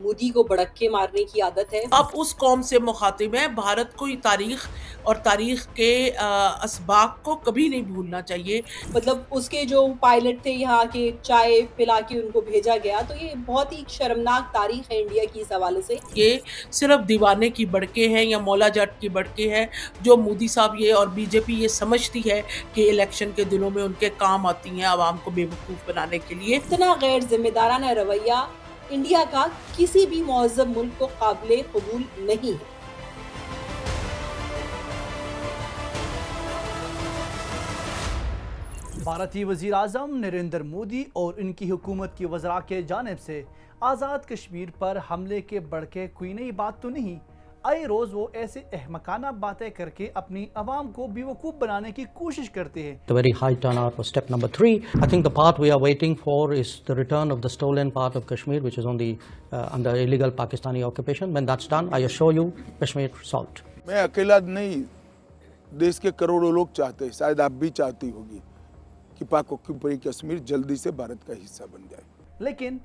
مودی کو بڑک کے مارنے کی عادت ہے۔ آپ اس قوم سے مخاطب ہیں، بھارت کو تاریخ اور تاریخ کے اسباق کو کبھی نہیں بھولنا چاہیے۔ مطلب اس کے جو پائلٹ تھے یہاں کے چائے پلا کے ان کو بھیجا گیا، تو یہ بہت ہی شرمناک تاریخ ہے انڈیا کی اس حوالے سے۔ یہ صرف دیوانے کی بڑکے ہیں یا مولا جٹ کی بڑکے ہیں جو مودی صاحب یہ اور بی جے پی یہ سمجھتی ہے کہ الیکشن کے دنوں میں ان کے کام آتی ہیں عوام کو بے وقوف بنانے کے لیے۔ اتنا غیر ذمہ دارانہ رویہ انڈیا کا کسی بھی مہذب ملک کو قابل قبول نہیں ہے۔ بھارتی وزیر اعظم نریندر مودی اور ان کی حکومت کی وزراء کے جانب سے آزاد کشمیر پر حملے کے بڑکے کوئی نئی بات تو نہیں۔ آئے روز وہ ایسے احمقانہ باتیں کر کے اپنی عوام کو بیوقوف بنانے کی کوشش کرتے ہیں۔ The very high turnout was step number 3. I think the part we are waiting for is the return of the stolen part of Kashmir, which is on the under illegal Pakistani occupation. When that's done, I assure you, Kashmir solved. میں اکیلا نہیں، دیش کے کروڑوں لوگ چاہتے ہیں، شاید آپ بھی چاہتی ہوگی کہ پاک آکوپائی کشمیر جلدی سے بھارت کا حصہ بن جائے۔ لیکن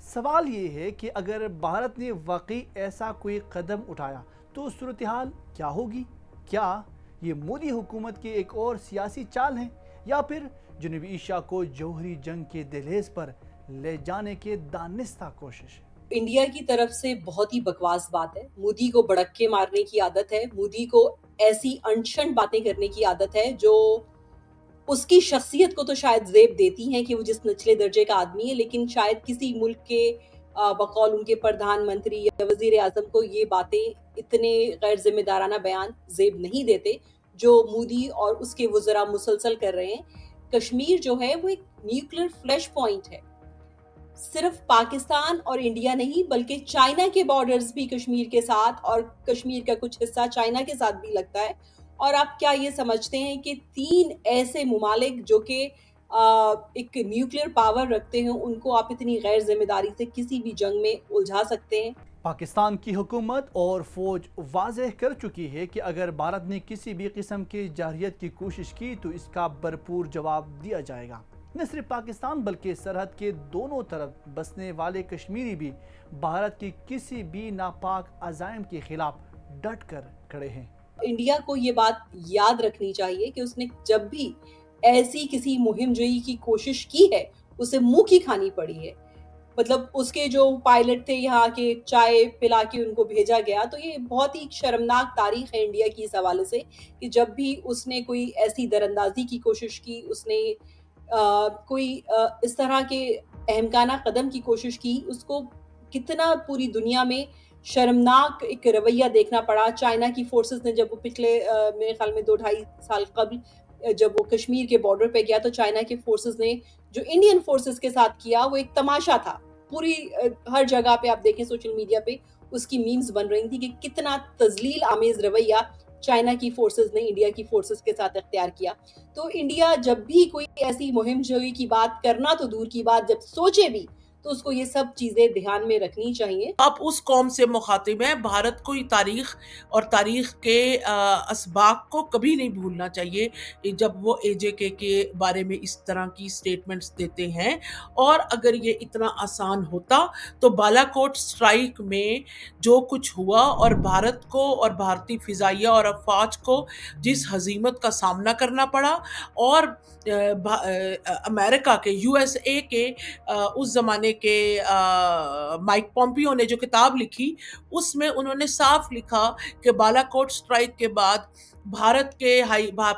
سوال یہ ہے کہ اگر بھارت نے واقعی ایسا کوئی قدم اٹھایا تو صورتحال کیا ہوگی؟ کیا یہ مودی حکومت کی ایک اور سیاسی چال ہے یا پھر جنوبی ایشیا کو جوہری جنگ کے دہلیز پر لے جانے کے دانستہ کوشش ہے؟ انڈیا کی طرف سے بہت ہی بکواس بات ہے۔ مودی کو بڑک کے مارنے کی عادت ہے، مودی کو ایسی انشنٹ باتیں کرنے کی عادت ہے جو اس کی شخصیت کو تو شاید زیب دیتی ہیں کہ وہ جس نچلے درجے کا آدمی ہے، لیکن شاید کسی ملک کے بقول ان کے پردھان منتری یا وزیر اعظم کو یہ باتیں اتنے غیر ذمہ دارانہ بیان زیب نہیں دیتے جو مودی اور اس کے وزراء مسلسل کر رہے ہیں۔ کشمیر جو ہے وہ ایک نیوکلیر فلیش پوائنٹ ہے۔ صرف پاکستان اور انڈیا نہیں بلکہ چائنا کے بارڈرز بھی کشمیر کے ساتھ، اور کشمیر کا کچھ حصہ چائنا کے ساتھ بھی لگتا ہے۔ اور آپ کیا یہ سمجھتے ہیں کہ 3 ایسے ممالک جو کہ ایک نیوکلیر پاور رکھتے ہیں ان کو آپ اتنی غیر ذمہ داری سے کسی بھی جنگ میں الجھا سکتے ہیں؟ پاکستان کی حکومت اور فوج واضح کر چکی ہے کہ اگر بھارت نے کسی بھی قسم کی جارحیت کی کوشش کی تو اس کا بھرپور جواب دیا جائے گا۔ نہ صرف پاکستان بلکہ سرحد کے دونوں طرف بسنے والے کشمیری بھی بھارت کی کسی بھی ناپاک عزائم کے خلاف ڈٹ کر کھڑے ہیں۔ انڈیا کو یہ بات یاد رکھنی چاہیے کہ اس نے جب بھی ایسی کسی مہم جوئی کی کوشش کی ہے اسے منہ کی کھانی پڑی ہے۔ مطلب اس کے جو پائلٹ تھے یہاں کے چائے پلا کے ان کو بھیجا گیا، تو یہ بہت ہی شرمناک تاریخ ہے انڈیا کی اس حوالے سے کہ جب بھی اس نے کوئی ایسی دراندازی کی کوشش کی، اس نے کوئی اس طرح کے احمقانہ قدم کی کوشش کی، اس کو کتنا پوری دنیا میں شرمناک ایک رویہ دیکھنا پڑا۔ چائنا کی فورسز نے جب وہ پچھلے میرے خیال میں 2-2.5 سال قبل جب وہ کشمیر کے بارڈر پہ گیا تو چائنا کے فورسز نے جو انڈین فورسز کے ساتھ کیا وہ ایک تماشا تھا۔ پوری ہر جگہ پہ آپ دیکھیں سوشل میڈیا پہ اس کی میمز بن رہی تھی کہ کتنا تذلیل آمیز رویہ چائنا کی فورسز نے انڈیا کی فورسز کے ساتھ اختیار کیا۔ تو انڈیا جب بھی کوئی ایسی مہم جوئی کی بات کرنا تو دور کی بات، جب سوچے بھی تو اس کو یہ سب چیزیں دھیان میں رکھنی چاہیے۔ آپ اس قوم سے مخاطب ہیں، بھارت کو تاریخ اور تاریخ کے اسباق کو کبھی نہیں بھولنا چاہیے جب وہ اے جے کے بارے میں اس طرح کی سٹیٹمنٹس دیتے ہیں۔ اور اگر یہ اتنا آسان ہوتا تو بالا کوٹ سٹرائک میں جو کچھ ہوا اور بھارت کو اور بھارتی فضائیہ اور افواج کو جس ہزیمت کا سامنا کرنا پڑا، اور امریکہ کے یو ایس اے کے اس زمانے کے مائک پومپیو نے جو کتاب لکھی اس میں انہوں نے صاف لکھا کہ بالا کوٹ سٹرائک کے بعد بھارت کے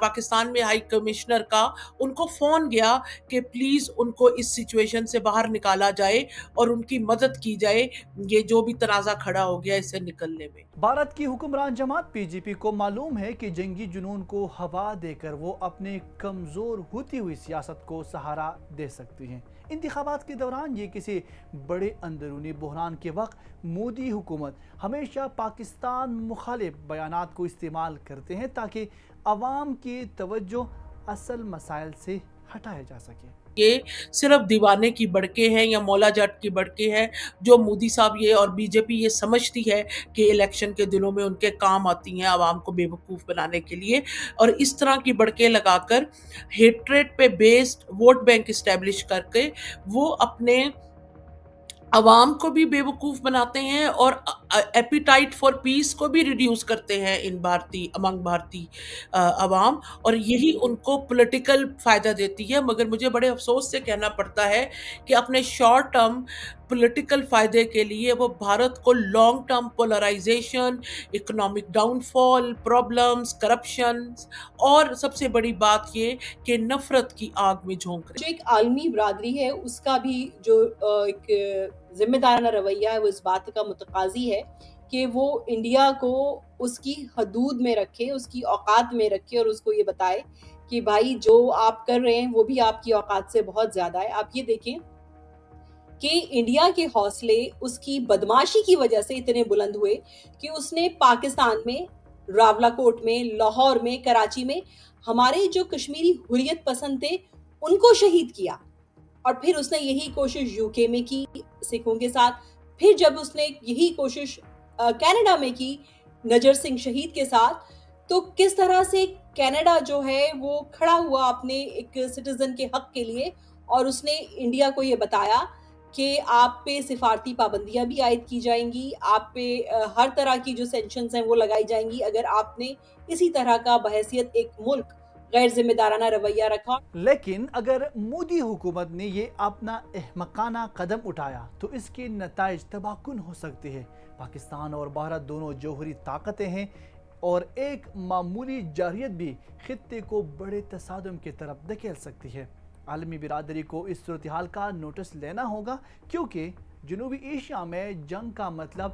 پاکستان میں ہائی کمشنر کا ان کو فون گیا کہ پلیز ان کو اس سچویشن سے باہر نکالا جائے اور ان کی مدد کی جائے، یہ جو بھی تنازع کھڑا ہو گیا اس سے نکلنے میں۔ بھارت کی حکمران جماعت پی جے پی کو معلوم ہے کہ جنگی جنون کو ہوا دے کر وہ اپنے کمزور ہوتی ہوئی سیاست کو سہارا دے سکتی ہیں۔ انتخابات کے دوران یہ کسی بڑے اندرونی بحران کے وقت مودی حکومت ہمیشہ پاکستان مخالف بیانات کو استعمال کرتے ہیں تاکہ عوام کی توجہ اصل مسائل سے ہٹایا جا سکے۔ یہ صرف دیوانے کی بڑکے ہیں یا مولا جٹ کی بڑکے ہیں جو مودی صاحب یہ اور بی جے پی یہ سمجھتی ہے کہ الیکشن کے دنوں میں ان کے کام آتی ہیں عوام کو بے وقوف بنانے کے لیے، اور اس طرح کی بڑکے لگا کر ہیٹریٹ پہ بیسڈ ووٹ بینک اسٹیبلش کر کے وہ اپنے عوام کو بھی بیوقوف بناتے ہیں اور ایپیٹائٹ فار پیس کو بھی ریڈیوس کرتے ہیں ان بھارتی عوام، اور یہی ان کو پولیٹیکل فائدہ دیتی ہے۔ مگر مجھے بڑے افسوس سے کہنا پڑتا ہے کہ اپنے شارٹ ٹرم پولیٹیکل فائدے کے لیے وہ بھارت کو long term polarisation, economic downfall, problems, corruption, اور سب سے بڑی بات یہ کہ نفرت کی آگ میں جھونک رہے جو ایک عالمی برادری ہے اس کا بھی جو ایک ذمہ دارانہ رویہ ہے وہ اس بات کا متقاضی ہے کہ وہ انڈیا کو اس کی حدود میں رکھے، اس کی اوقات میں رکھے، اور اس کو یہ بتائے کہ بھائی جو آپ کر رہے ہیں وہ بھی آپ کی اوقات سے بہت زیادہ ہے۔ آپ یہ دیکھیں کہ انڈیا کے حوصلے اس کی بدماشی کی وجہ سے اتنے بلند ہوئے کہ اس نے پاکستان میں، راولاکوٹ میں، لاہور میں، کراچی میں ہمارے جو کشمیری حریت پسند تھے ان کو شہید کیا، اور پھر اس نے یہی کوشش یو کے میں کی سکھوں کے ساتھ، پھر جب اس نے یہی کوشش کینیڈا میں کی نجر سنگھ شہید کے ساتھ، تو کس طرح سے کینیڈا جو ہے وہ کھڑا ہوا اپنے ایک سٹیزن کے حق کے لیے، اور اس نے انڈیا کو یہ بتایا کہ آپ پہ سفارتی پابندیاں بھی عائد کی جائیں گی، آپ پہ ہر طرح کی جو سینکشنز ہیں وہ لگائی جائیں گی اگر آپ نے اسی طرح کا بحیثیت ایک ملک غیر ذمہ دارانہ رویہ رکھا۔ لیکن اگر مودی حکومت نے یہ اپنا احمقانہ قدم اٹھایا تو اس کے نتائج تباہ کن ہو سکتے ہیں۔ پاکستان اور بھارت دونوں جوہری طاقتیں ہیں، اور ایک معمولی جارحیت بھی خطے کو بڑے تصادم کی طرف دھکیل سکتی ہے۔ عالمی برادری کو اس صورتحال کا نوٹس لینا ہوگا، کیونکہ جنوبی ایشیا میں جنگ کا مطلب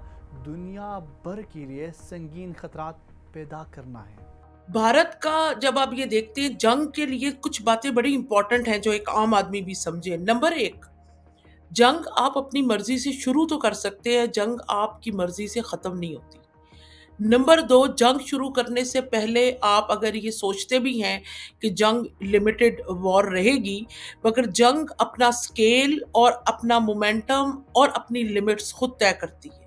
دنیا بھر کے لیے سنگین خطرات پیدا کرنا ہے۔ بھارت کا جب آپ یہ دیکھتے ہیں جنگ کے لیے کچھ باتیں بڑی امپورٹنٹ ہیں جو ایک عام آدمی بھی سمجھے۔ نمبر 1، جنگ آپ اپنی مرضی سے شروع تو کر سکتے ہیں، جنگ آپ کی مرضی سے ختم نہیں ہوتی۔ نمبر 2، جنگ شروع کرنے سے پہلے آپ اگر یہ سوچتے بھی ہیں کہ جنگ لمیٹڈ وار رہے گی، مگر جنگ اپنا سکیل اور اپنا مومنٹم اور اپنی لمٹس خود طے کرتی ہے۔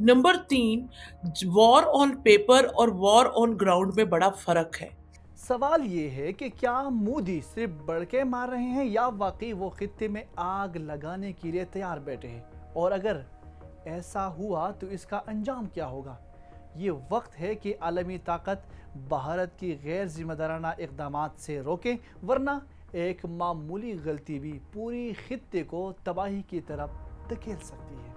نمبر 3، وار آن پیپر اور وار آن گراؤنڈ میں بڑا فرق ہے۔ سوال یہ ہے کہ کیا مودی صرف بڑکے مار رہے ہیں یا واقعی وہ خطے میں آگ لگانے کے لیے تیار بیٹھے ہیں، اور اگر ایسا ہوا تو اس کا انجام کیا ہوگا؟ یہ وقت ہے کہ عالمی طاقت بھارت کی غیر ذمہ دارانہ اقدامات سے روکے، ورنہ ایک معمولی غلطی بھی پوری خطے کو تباہی کی طرف دھکیل سکتی ہے۔